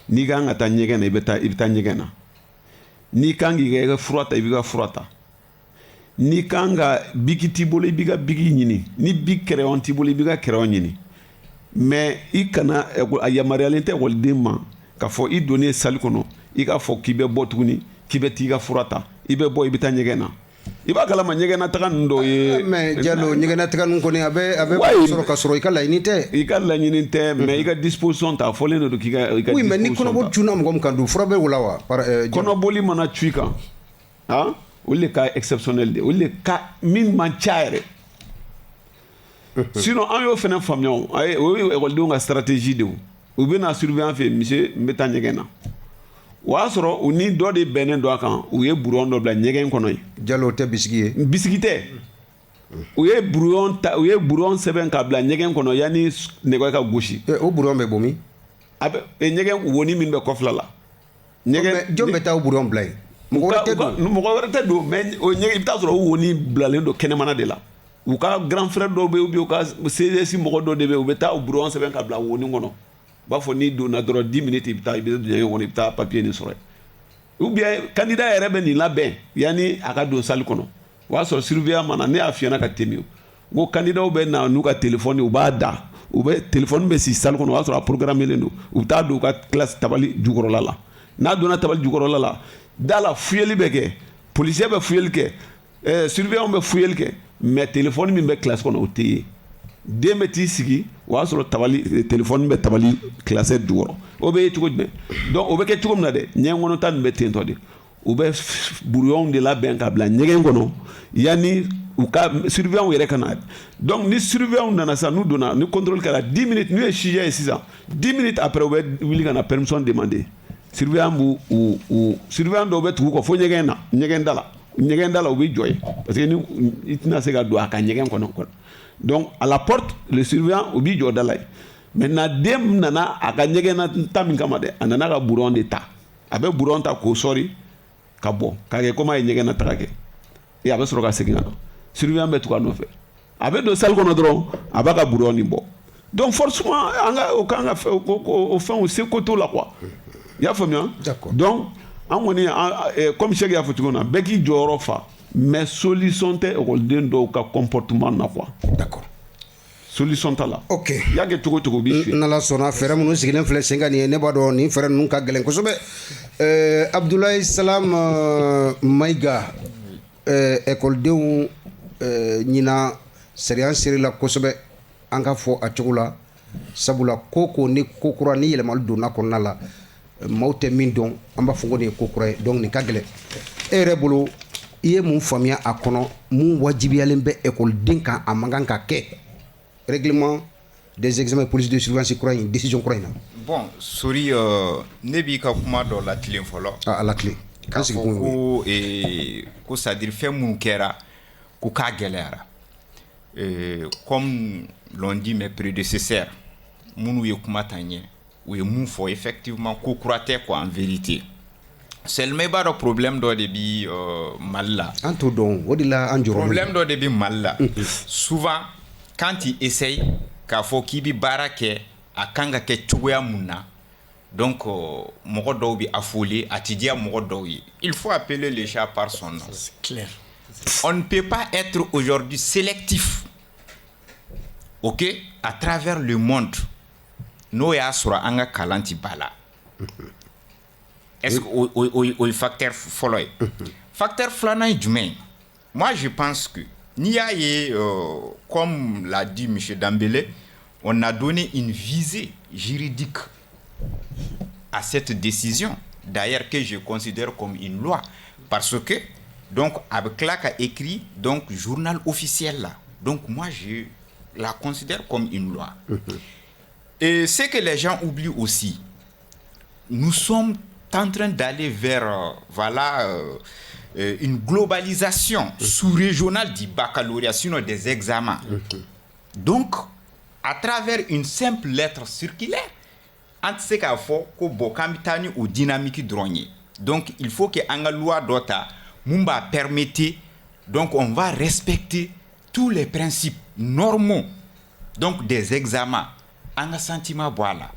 ni ga nga ta nyegena ibi ta nyegena ni kangi ga furata ibi ga furata ni kanga bigiti bolo ibi ga bigi nyini ni big crayon ti bolo ibi ga crayon nyini mais ikana a yamaralen te école ma ka fo i donner sali kono i ga fo kibe botuni kibe ti ga furata ibe boy bita nyegena iba kala ma nyegena takan ndo ye mais Diallo nyegena takan ko ni abe soro ka soro ikala inite mais ika disposition ta folé do kika oui mais ni kono bo tuna mo kandu frobe wulawa par kono boli mana tuika hein ou les cas exceptionnels ou les cas min manchaire sinon en yo fena famio ay oui école nga stratégie de ou bena surveillant fait monsieur mbeta nyegena wasoro uni do de benen do kan u ye brouillon do bla nyegen kono Diallo te bisigi bisigite u ye brouillon seben ka bla nyegen kono yani nego ka goshi o brouillon be bomi abe nyegen woni min be kofla la nyegen jombe ta o brouillon blay mo warte do mais o nyegen ta so woni bla le do kenemana de la u ka grand frère do be u bi o ka CDC mo do de be u beta o brouillon seben ka bla woni ngono b'a fɔ ni donna dɔrɔn 10 minutes i bɛ taa ɲɛgɛn kɔnɔ i bɛ taa papier nin sɔrɔ ou bien candidat yɛrɛ bɛ nin labɛn yanni a ka don salle kɔnɔ o y'a sɔrɔ surveillant mana ne y'a f'i ɲɛna ka tɛmɛ o ko candidat bɛ na n'u ka téléphone u b'a da u bɛ téléphone bɛ sigi salle kɔnɔ o y'a sɔrɔ a programme len don u bɛ taa don u ka classe tabali jukɔrɔla la n'a donna tabali jukɔrɔla la da la fuyɛli bɛ kɛ policier bɛ fuyɛli kɛ surveillant bɛ fuyɛli kɛ mais téléphone min bɛ classe kɔnɔ o tɛ ye den bɛ t'i sigi o y'a sɔrɔ tabali téléphone bɛ tabali classé jukɔrɔ o bɛ ye cogo jumɛn donc o bɛ kɛ cogo min na dɛ ɲɛgɛn kɔnɔ ta nin bɛ ten tɔ de u bɛ brouillon de labɛn ka bila ɲɛgɛn kɔnɔ yanni u ka surveillant yɛrɛ ka na donc ni surveillant nana sisan n'u donna ni contrôle kɛra 10 minutes n'u ye sujet ye sisan 10 minutes après u bɛ wuli ka na permission demander surveillant surveillant dɔw bɛ tugu kɔ fo ɲɛgɛn na ɲɛgɛn da la u bɛ jɔ yen parce que ni i tɛna se ka don a ka ɲɛgɛn kɔnɔ donc à la porte le surveillant u b'i jɔ da la yen maintenant den nana a ka ɲɛgɛn na ta min kama dɛ a nana ka brouillon de ta a bɛ brouillon ta k'o sɔri ka bɔ k'a kɛ komi a ye ɲɛgɛn na taga kɛ a bɛ sɔrɔ ka segin ka na surveillant bɛ tugu a nɔfɛ a bɛ don salle kɔnɔ dɔrɔn a b'a ka brouillon nin bɔ donc forcément an ka o kan ka fɛ o fɛnw seko t'o la quoi i y'a faamuya donc an kɔni comme Cheikh y'a fɔ cogo min na bɛɛ k'i jɔyɔrɔ fa mais solution tɛ ekɔliden dɔw ka comportement na quoi d'accord solution t'a la ok i y'a kɛ cogo cogo bi n'ala sɔnna fɛɛrɛ minnu sigilen filɛ sen kan nin ye ne b'a dɔn nin fɛɛrɛ ninnu ka gɛlɛn kosɛbɛ Abdoulaye Salam Maïga ekɔlidenw ɲina sariya serila kosɛbɛ an ka fɔ a cogo la sabula ko ni ko kura ni yɛlɛmali donna kɔnɔna la maaw tɛ min dɔn an b'a fɔ ko nin ye ko kura ye donc nin ka gɛlɛn e yɛrɛ bolo i ye mun faamuya a kɔnɔ mun wajibiyalen bɛ ekɔliden kan a man kan ka kɛ règlement des examens police de surveillance kura in décision kura in na bon sori ne b'i ka kuma dɔ la tilen fɔlɔ a la tilen kan sigi kun ko c'est à dire fɛn mun kɛra ko k'a gɛlɛyara comme l'ont dit mes prédécesseurs minnu ye kuma ta ɲɛ u ye mun fɔ effectivement ko kura tɛ quoi en vérité seulement i b'a dɔn problème dɔ de bi Mali la an t'o dɔn o de la an jɔrɔ problème dɔ de bi Mali la souvent quand tu essayes k'a fɔ k'i bi baara kɛ a kan ka kɛ cogoya mun na donc mɔgɔ dɔw bi affolé a ti diya mɔgɔ dɔw ye il faut appeler le chat par son nom c'est clair on ne peut pas être aujourd'hui sélectif ok à travers le monde n'o y'a sɔrɔ an ka kalan ti ba la est-ce que o facteur fɔlɔ ye facteur filanan ye jumɛn ye moi je pense que n'i y'a ye comme l'a dit M. Dambélé on a donné une visée juridique à cette décision d'ailleurs que je considère comme une loi parce que donc avec là qu'a écrit donc journal officiel là donc moi je la considère comme une loi et ce que les gens oublient aussi nous sommes en train d'aller vers une globalisation sous-régionale du baccalauréat sinon des examens donc à travers une simple lettre circulaire an tɛ se k'a fɔ ko bon k'an bɛ taa ni o dynamique dɔrɔn ye donc il faut que an ka loi dɔ ta mun b'a permettre donc on va respecter tous les principes normaux donc des examens an ka sentiment bɔ a la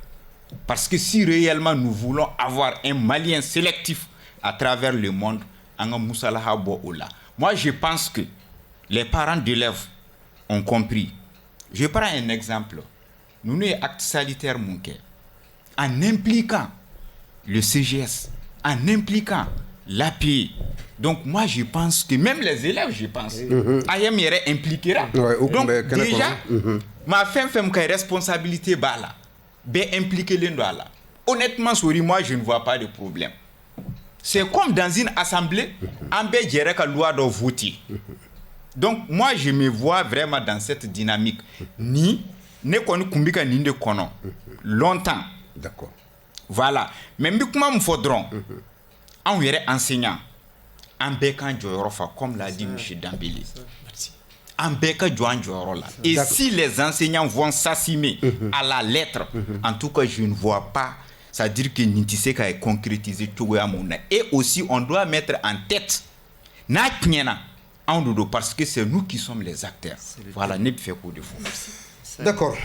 parce que si réellement nous voulons avoir un Malien sélectif à travers le monde an ka musalaha bɔ o la moi je pense que les parents d'élèves ont compris je prends un exemple nous avons acte sanitaire mun kɛ en impliquant le CGS, en impliquant l'API. Donc moi je pense que même les élèves, je pense, ayam yere impliquera. Donc déjà, ma femme qui responsabilité bala, be impliquer l'endroit. Honnêtement, sorry, moi je ne vois pas de problème. C'est comme dans une assemblée, on peut gérer la loi de voter. Donc moi je me vois vraiment dans cette dynamique. Ni ne koni kumbika ni de kono longtemps. D'accord. Voilà. Mais comment me faudront en enseignant en bécan joyorofa comme l'a dit M. Dambélé. En bécan joyorola. Et si les enseignants vont s'assimer à la lettre, en tout cas je ne vois pas, c'est-à-dire que Nintiseka est concrétisé tout à mon. Et aussi on doit mettre en tête parce que c'est nous qui sommes les acteurs. Voilà, ne fait que de fou. D'accord.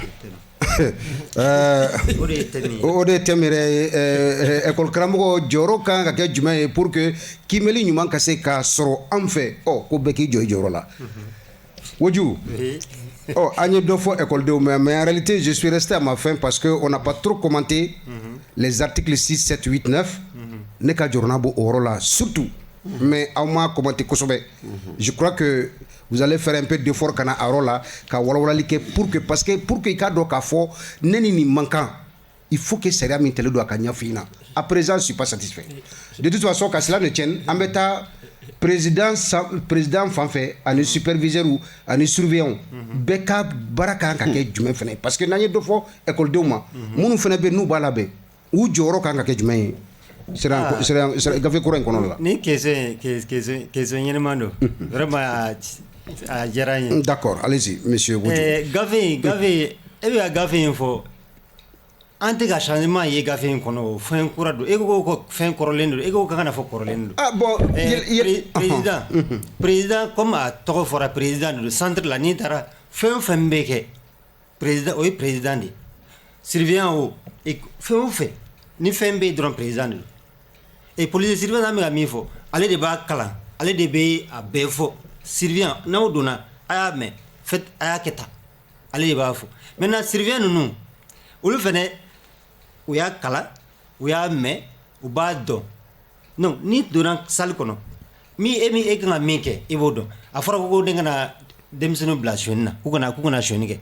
O de tɛmɛrɛ école karamɔgɔ jɔyɔrɔ kan ka kɛ jumɛn ye pour que kiimɛli ɲuman ka se k'a sɔrɔ an fɛ ko bɛɛ k'i jɔ i jɔyɔrɔ la. Wodju, an ye dɔ fɔ écoledenw mais en réalité je suis resté à ma fin parce que on n'a pas trop commenté les articles 6, 7, 8, 9 ne ka jɔrɔna b'o yɔrɔ la surtout mais aw ma commenté kosɛbɛ. Je crois que vous allez faire un peu d'effort kana a yɔrɔ la ka walawalali kɛ pour que i k'a dɔn k'a fɔ ne ni nin man kan il faut que sariya min tɛlen don a ka ɲɛfɔ i na à présent je suis pas satisfait de toute façon ka sila ne tiɲɛ an bɛ taa président fan fɛ ani superviseur ani surveillant bɛɛ ka baara kan ka kɛ jumɛn fɛnɛ parce que n'an ye dɔ fɔ écoledenw ma minnu fɛnɛ bɛ n'u b'a labɛn u jɔyɔrɔ kan ka kɛ jumɛn ye gafe kura in kɔnɔ la ni question ɲɛnɛman don vraiment a diyara n ye. D'accord, allez-y monsieur Wodju. Gafe e bɛ ka gafe in fɔ an tɛ ka changement ye gafe in kɔnɔ o fɛn kura don e ko ko fɛn kɔrɔlen don e ko ka kana fɔ kɔrɔlen don. Ah bon président comme a tɔgɔ fɔra président de centre la n'i taara fɛn fɛn bɛ kɛ président o ye président de surveillant o fɛn o fɛn ni fɛn bɛ yen dɔrɔn président de don et police surveillant an bɛ ka min fɔ ale de b'a kalan ale de bɛ a bɛɛ fɔ surveillant n'aw donna a y'a mɛn fɛt a y'a kɛ tan ale de b'a fɔ maintenant surveillant ninnu olu fɛnɛ u y'a kalan u y'a mɛn u b'a dɔn non n'i donna salle kɔnɔ e kan ka min kɛ i b'o dɔn a fɔra ko ne kana denmisɛnninw bila sonyani na k'u kana sonyani kɛ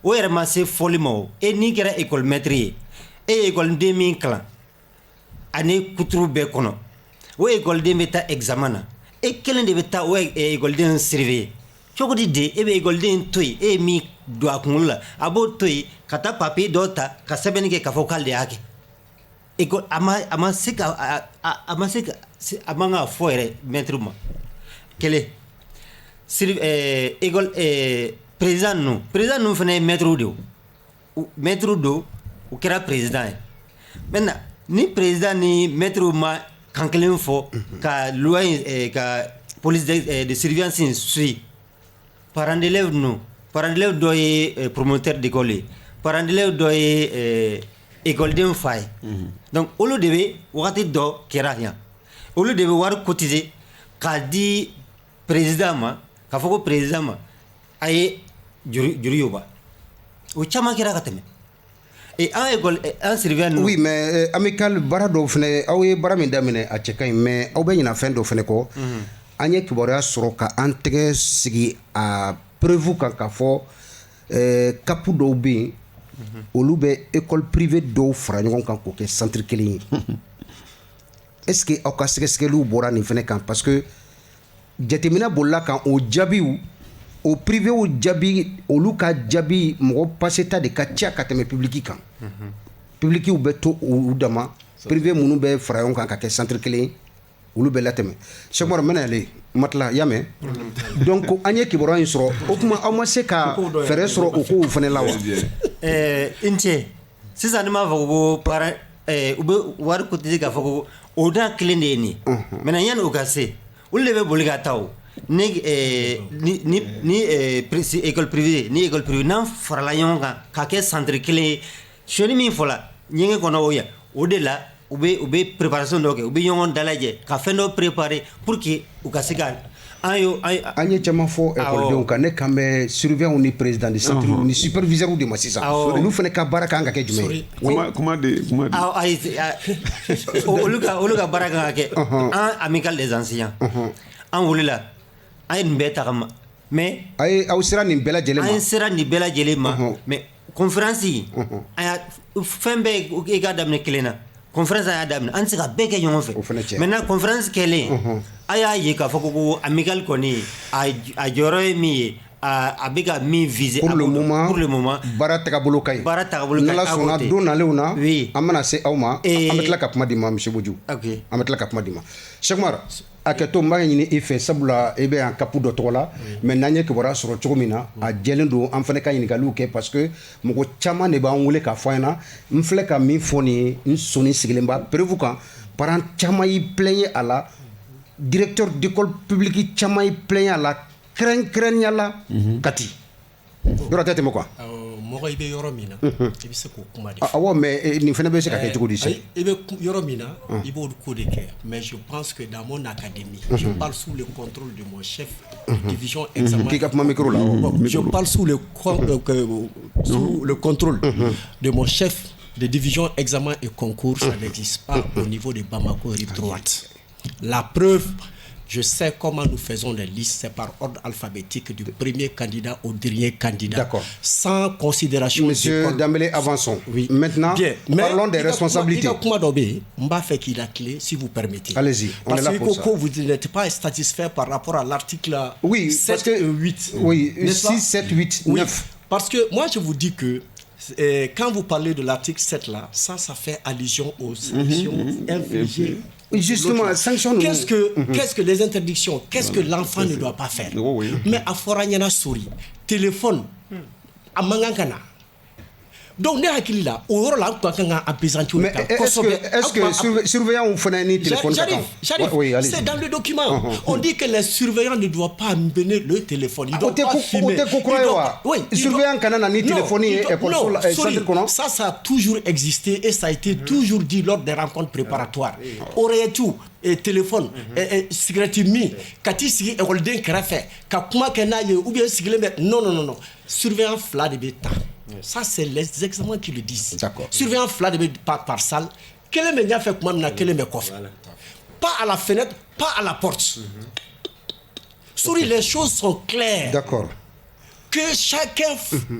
o yɛrɛ ma se fɔli ma o n'i kɛra école maître ye e ye écoleden min kalan ani kuturu bɛɛ kɔnɔ o écoleden bɛ taa examen na e kelen de bɛ taa o écoleden surveiller cogo di de e bɛ écoleden to yen e ye min don a kunkolo la a b'o to yen ka taa papier dɔ ta ka sɛbɛnni kɛ k'a fɔ k'ale de y'a kɛ a ma se ka a man ka fɔ yɛrɛ maître ma kelen école président ninnu fana ye maître de ye maître don u kɛra président ye maintenant ni président ni maître ma kan kelen fɔ ka loi ka police de surveillance in suit parents d'élèves ninnu parents d'élèves dɔ ye promoteur d'école ye parents d'élèves dɔ ye écoleden fa ye donc olu de bɛ wagati dɔ kɛra yan olu de bɛ wari cotiser k'a di président ma k'a fɔ ko président ma a ye juru yoba o caman kɛra ka tɛmɛ an surveillant oui mais amical baara dɔw fɛnɛ aw ye baara min daminɛ a cɛ ka ɲi mais aw bɛ ɲina fɛn dɔ fɛnɛ kɔ an ye kibaruya sɔrɔ ka an tɛgɛ sigi a preuve kan k'a fɔ kapu dɔw bɛ yen olu bɛ école privée dɔw fara ɲɔgɔn kan k'o kɛ centre kelen ye est ce que aw ka sɛgɛsɛgɛliw bɔra nin fɛnɛ kan parce que jateminɛ bolila kan o jaabiw o privé o jaabi olu ka jaabi mɔgɔ paseta de ka ca ka tɛmɛ public kan publiciw bɛ to u dama privé minnu bɛ fara ɲɔgɔn kan ka kɛ centre kelen ye olu bɛ latɛmɛ Cheikh Umaru mɛna yɛlɛ matila y'a mɛn donc an ye kibaruya in sɔrɔ o tuma aw ma se ka fɛɛrɛ sɔrɔ o kow fɛnɛ la wa n cɛ sisan ne m'a fɔ ko parent u bɛ wari cotiser k'a fɔ ko o da kelen de ye nin ye maintenant yanni o ka se olu de bɛ boli ka taa o ni école privée n'an farala ɲɔgɔn kan ka kɛ centre kelen ye sonyani min fɔla ɲɛgɛn kɔnɔ o yan o de la u bɛ préparation dɔ kɛ u bɛ ɲɔgɔn dalajɛ ka fɛn dɔ préparer pour que u ka se ka an ye caman fɔ écoledenw kan ne kan bɛ surveillant ni président de centre ni superviseur de ma sisan olu fana ka baara kan ka kɛ jumɛn ye olu ka baara kan ka kɛ an amical des enseignants an wulila an ye nin bɛɛ tagama mais aw sera nin bɛɛ lajɛlen ma an sera nin bɛɛ lajɛlen ma mais conférence fɛn bɛɛ i ka daminɛ kelen na conférence an y'a daminɛ an tɛ se ka bɛɛ kɛ ɲɔgɔn fɛ maintenant conférence kɛlen a y'a ye k'a fɔ ko amical kɔni a jɔyɔrɔ ye min ye a bɛ ka min viser pour le moment baara tagabolo ka ɲi n'Ala sɔnna don nalenw na an bɛna se aw ma an bɛ tila ka kuma di ma monsieur Wodju an bɛ tila ka kuma di ma Cheikh Umaru hakɛto n b'a ɲini i fɛ sabula i bɛ yan kapu dɔ tɔgɔ la mais n'an ye kibaruya sɔrɔ cogo min na a jɛlen don an fana ka ɲininkaliw kɛ parce que mɔgɔ caman de b'an wele k'a fɔ an ɲɛna n filɛ ka min fɔ nin ye n sɔnni sigilen b'a preuve kan parents caman y'i plaigner a la directeur d'école publique caman y'i plaigner a la kɛrɛnkɛrɛnnenya la Kati yɔrɔ tɛ tɛmɛ quoi mɔgɔ i bɛ yɔrɔ min na i bɛ se k'o kuma de fɔ. Awɔ mais nin fana bɛ se ka kɛ cogo di sa? I bɛ yɔrɔ min na i b'o ko de kɛ mais je pense que dans mon académie je parle sous le contrôle de mon chef de division examen. K'i ka kuma micro la. Je parle sous le contrôle de mon chef de division examen et concours. Ça n'existe pas au niveau de Bamako rive droite. La preuve, je sais comment nous faisons les listes, c'est par ordre alphabétique du premier candidat au dernier candidat. D'accord. Sans considération. Monsieur Dambélé, avançons. Oui. Maintenant, bien. parlons des responsabilités. Qu'il a clé, si vous permettez. Allez-y, on est là pour ça. Parce que vous n'êtes pas satisfait par rapport à l'article 7 et 8. Oui, 6, 7, 8, 9. Parce que moi, je vous dis que quand vous parlez de l'article 7 là, ça fait allusion aux sanctions infligées. Justement, sanctions. Qu'est-ce que les interdictions? Qu'est-ce que l'enfant ne doit pas faire? Mais à Foranyana Souri, téléphone, à Mangankana. Donc, ne hakili la o yɔrɔ la an tun kan ka apaisanter. Mais est-ce que surveillants ont fait un téléphone? J'arrive. Oui, c'est dans le document. On dit que les surveillants ne doivent pas amener le téléphone. Ils doivent pas filmer. Oui, surveillant canana ni téléphone et ça a toujours existé et ça a été toujours dit lors des rencontres préparatoires. Aurait tout et téléphone et cigarette mi kati sigi écoleden kɛrɛfɛ ka kuma kɛ n'a ye ou bien sigilen bɛ non surveillant fila de bɛ ta. Ça, c'est les examens qui le disent. D'accord. Surveillant flat de par salle. Quel est le meilleur fait comment quel est le coffre? Pas à la fenêtre, pas à la porte. Souris, les choses sont claires. D'accord. Que chacun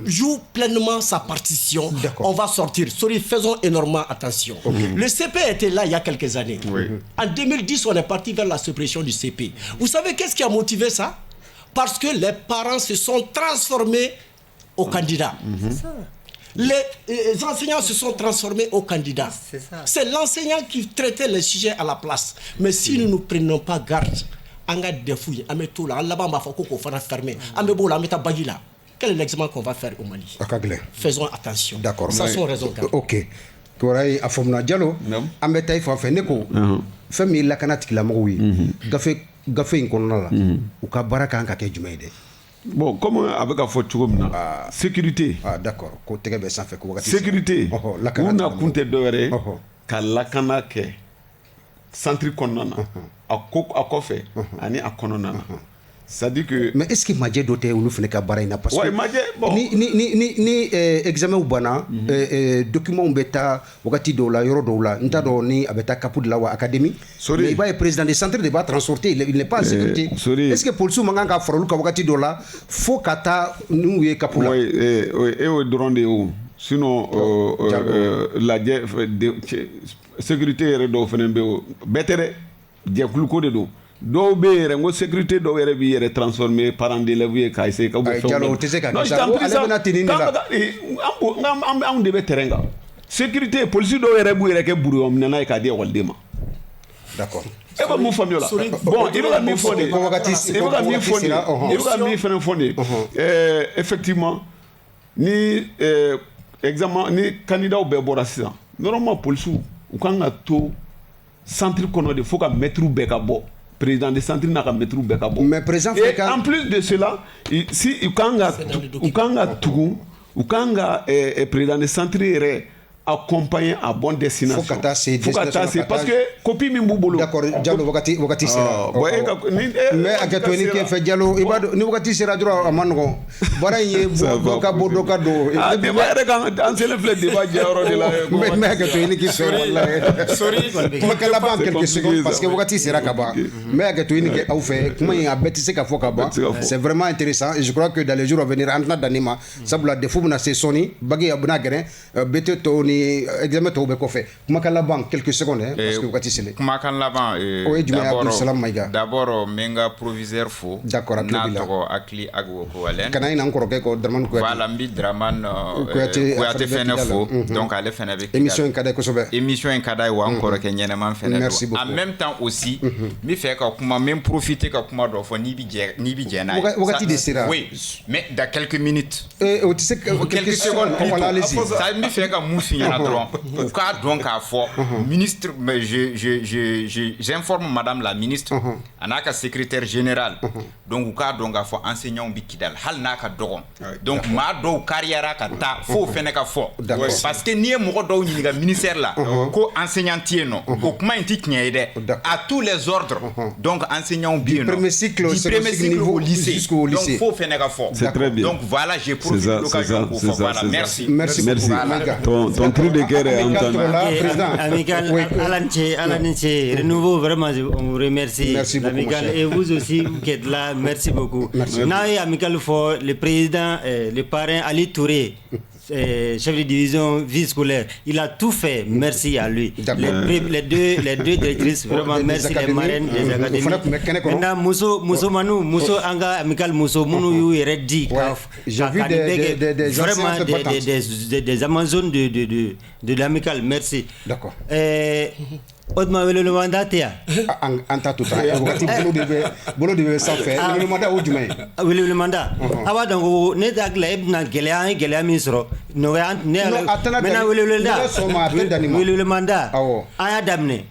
joue pleinement sa partition. On va sortir. Souris, faisons énormément attention. Le CP était là il y a quelques années. En 2010, on est parti vers la suppression du CP. Vous savez qu'est-ce qui a motivé ça? Parce que les parents se sont transformés aux candidats. Les enseignants se sont transformés aux candidats. C'est l'enseignant qui traitait les sujets à la place. Mais si nous ne prenons pas garde, on va défouiller, on va tout là, là-bas, on va fermer, on va mettre bagila. Quel est l'examen qu'on va faire au Mali? Faisons attention. D'accord. Ça sont raisons. Ok. Koray Afomna Diallo, on va tailler fa neko. Femi la kanat ki la moui. Gafe inkonona la. Ou ka baraka an ka ke jumaide. Bon, comme avec la faute, sécurité. Ah, d'accord. Sécurité. On a compté de ka lakana ke centre konana a kofe ani a konana. C'est-à-dire que mais est-ce que Madje doté ou nous fait ka baraina parce que bon ni examen ou bana document beta wakati do la yoro do la nta do ni abeta kapu de la wa académie mais il va être président des centres de ba transporter il n'est pas en sécurité. Est-ce que pour sou manga ka forolu ka wakati do la faut kata nous ye kapu la oui et au dronde ou sinon la sécurité redo fenembe betere je kuluko de do do be rengo sécurité do yere bi yere transformer parents d'élèves ka essayer ka bo Diallo tese ka ça o ale bena tinini la am de be terenga sécurité police do yere bu yere ke buru om nana ka di école dema. D'accord. E ba mu famio la bon il va mi fondé mi fondé effectivement ni examen ni candidat au be bora ça normalement police ou kan ga to centre kono de faut ka mettre be ka bo président de centre n'a qu'à mettre Bekabo. Mais président en plus de cela, si Ukanga Tougou, Ukanga est président de centre accompagné à bonne destination. Faut qu'attacher parce que copie Mimboubolo. D'accord, Diallo wakati sera. Mais à Gatouani qui fait Diallo, il va ni wakati sera droit à Mango. Voilà il boka bodoka do. Ah débat dans le flèche débat Diallo de la. Mais à Gatouani qui fait sorry. Makala ban quelques secondes parce que wakati sera kaba. Mais à Gatouani qui a fait comment il a bêtisé ka kaba. C'est vraiment intéressant et je crois que dans les jours à venir Antna Danima, ça vous la défaut na c'est Sony, bagi abuna gren, bete Tony examen to be ko fait kumakan laban quelques secondes parce que wakati sele kumakan laban d'abord menga proviseur fo d'accord na to akli agwo ko walen kana ina encore ko Draman ko voilà mbi Draman ko ate fene fo donc ale fene avec émission kada ko sobe émission kada wa encore ke nyene man fene en même temps aussi mi fait ka kuma même profiter ka kuma do fo ni bi jena wakati de sera oui mais dans quelques minutes tu sais quelques secondes voilà allez-y ça mi fait ka mufi ɲɛna dɔrɔn u k'a dɔn k'a fɔ ministre mais j'informe madame la ministre a n'a ka secrétaire général donc u k'a dɔn k'a fɔ enseignant bi Kidal hali n'a ka dɔgɔn donc maa dɔw carrière ka taa fo fɛnɛ ka fɔ parce que n'i ye mɔgɔ dɔw ɲininka ministère la ko enseignant tɛ yen nɔ o kuma in tɛ tiɲɛ ye dɛ à tous les ordres donc enseignant bi yen nɔ du premier cycle au lycée donc fo fɛnɛ ka fɔ c'est très bien donc voilà j'ai profité de l'occasion pour faire voilà merci ton cri de guerre est entendu amical Alanche renouveau vraiment on vous remercie amical et vous aussi qui êtes là merci beaucoup now amical for le président le parrain Ali Touré chef de division vie scolaire, il a tout fait, merci à lui. Les deux directrices, vraiment merci les marraines des académies. Maintenant, Mousso Manu, Mousso Anga, Amical Mousso, Mounou Reddi, j'ai vu vraiment des Amazones de l'Amical, merci. D'accord. Odma wele le mandat ya anta tout wakati bolo de sa fait le mandat o jumay wele le mandat aba donc ne dagla ibna gelea mi soro no ya ne mena wele le mandat aya damne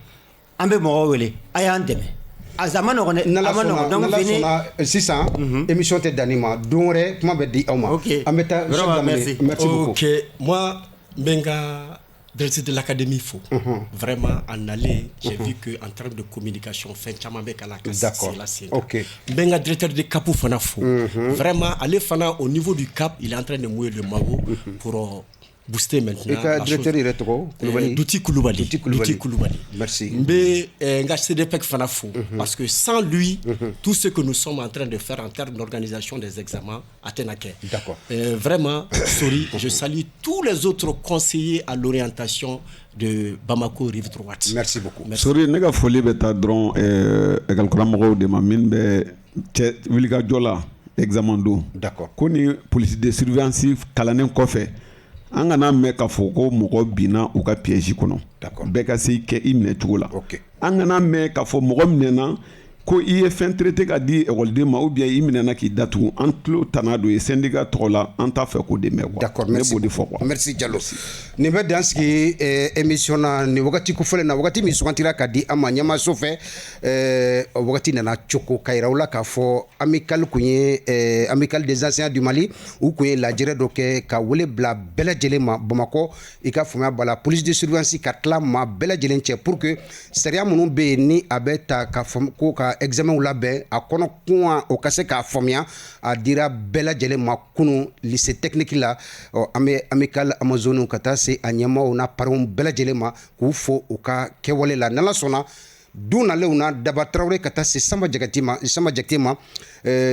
ambe mo wele aya anteme azamano ko ne amano donc fini 600 émission te danima donre kuma be di awma ambeta merci beaucoup. OK, moi benga directeur de l'académie faut vraiment en aller j'ai vu que en termes de communication fait chama be kala d'accord OK benga directeur de Capu fana faut vraiment aller fana au niveau du Cap il est en train de mouiller le magot pour booster maintenant et directeur il est Douti Koulibaly merci mais nga CDPEC fana faut parce que sans lui tout ce que nous sommes en train de faire en termes d'organisation des examens Atenake d'accord vraiment sorry je salue tous les autres conseillers à l'orientation de Bamako rive droite merci beaucoup sorry nega folie beta dron égal kramoko de mamine be wilika jola examen do d'accord koni police de surveillance kalanen kofe an kana mɛn k'a fɔ ko mɔgɔ binna u ka piège kɔnɔ bɛɛ ka se kɛ i minɛ cogo la an kana mɛn k'a fɔ mɔgɔ minɛna ko i ye fɛn traité ka di école ma ou bien i minɛna k'i datugu an tulo tana do ye syndicat tɔgɔ la an t'a fɛ k'o de mɛn quoi d'accord merci merci Diallo nin bɛ dan sigi émission na ni wagati kofɔlen na wagati min sugantira ka di an ma ɲɛmaso fɛ wagati nana cogo ka yira u la k'a fɔ amical kun ye amical des enseignants du Mali u kun ye lajɛrɛ dɔ kɛ ka wele bila bɛɛ lajɛlen ma Bamakɔ i ka faamuya b'a la police de surveillance ka tila maa bɛɛ lajɛlen cɛ pour que sariya minnu bɛ yen ni a bɛ ta ka ko ka examen labɛn a kɔnɔ kun o ka se k'a faamuya a dira bɛɛ lajɛlen ma kunu lycée technique la an bɛ amical amazone ka taa se a ɲɛmaaw n'a parrainw bɛɛ lajɛlen ma k'u fo u ka kɛwale la n'Ala sɔnna don nalenw na Daba Traoré ka taa se Samba Jakite ma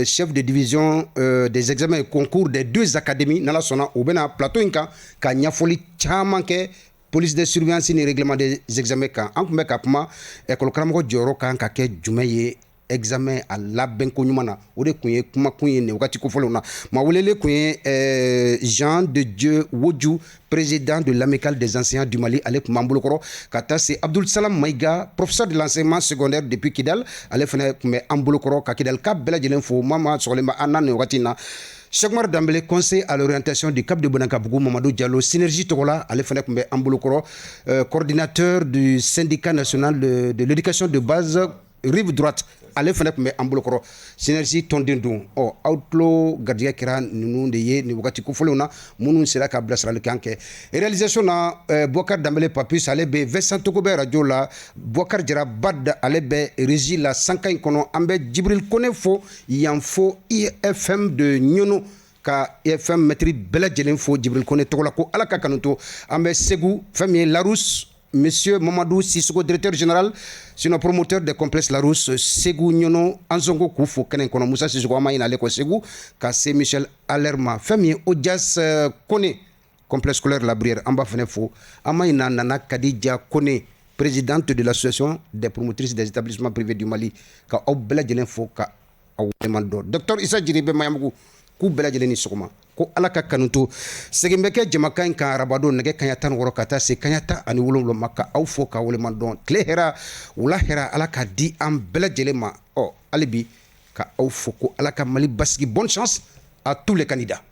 chef de division des examens et concours des deux académies n'Ala sɔnna u bɛna plateau in kan ka ɲɛfɔli caman kɛ police de surveillance ni règlement des examens kan an kun bɛ ka kuma école karamɔgɔ jɔyɔrɔ kan ka kɛ jumɛn ye examen a labɛn ko ɲuman na o de kun ye kuma kun ye nin wagati kofɔlenw na ma welele kun ye Jean de Dieu Wodju président de l'amicale des enseignants du Mali ale kun b'an bolokɔrɔ ka taa se Abdul Salam Maïga professeur de l'enseignement secondaire depuis Kidal ale fana kun bɛ an bolokɔrɔ ka Kidal ka bɛɛ lajɛlen fo mama sɔgɔlen bɛ an na nin wagati in na Cheikh Oumar Dambélé conseil à l'orientation du Cap de Bonankabougou Mamadou Diallo synergie togola ale fana kun bɛ an bolokɔrɔ coordinateur du syndicat national de l'éducation de base rive droite ale fana kun bɛ an bolokɔrɔ synergie tɔnden don aw tulo garijɛgɛ kɛra ninnu de ye ni wagati kofɔlenw na minnu sera ka bilasirali kan kɛ réalisation na Bouakar Dambélé Papus ale bɛ Vincent Togo bɛ radio la Bouakar Jara Bad ale bɛ régie la sanka in kɔnɔ an bɛ Jibril Kone fo yan fo IFM de Ɲono ka IFM maître bɛɛ lajɛlen fo Jibril Kone tɔgɔ la ko ala ka kanu to an bɛ Segu fɛn min ye Larousse Monsieur Mamadou Sissoko, directeur général, sinon promoteur des complexes Larousse, Ségou Nyono, Anzongo Koufou, Kenen Kono, Moussa Sissoko, Amaïna Leko Ségou, Kassé Michel Alerma, Femi Odias Kone, complexe scolaire Labrière, Amba Fenefo, Amaïna Nana Kadidja Kone, présidente de l'association des promotrices des établissements privés du Mali, Ka Obela Djelenfo, Ka Awemando. Docteur Issa Djiribe Mayamou, Kou Bela Djeleni Sokoma. Ko ala ka kanuto segin bɛ kɛ jamakan in kan arabado nɛgɛ kaɲa 16 ka taa se kaɲa 17 ma ka aw fo ka waleman dɔn tile hɛra wula hɛra ala ka di an bɛɛ lajɛlen ma hali bi ka aw fo ko ala ka Mali basigi bonne chance à tous les candidats.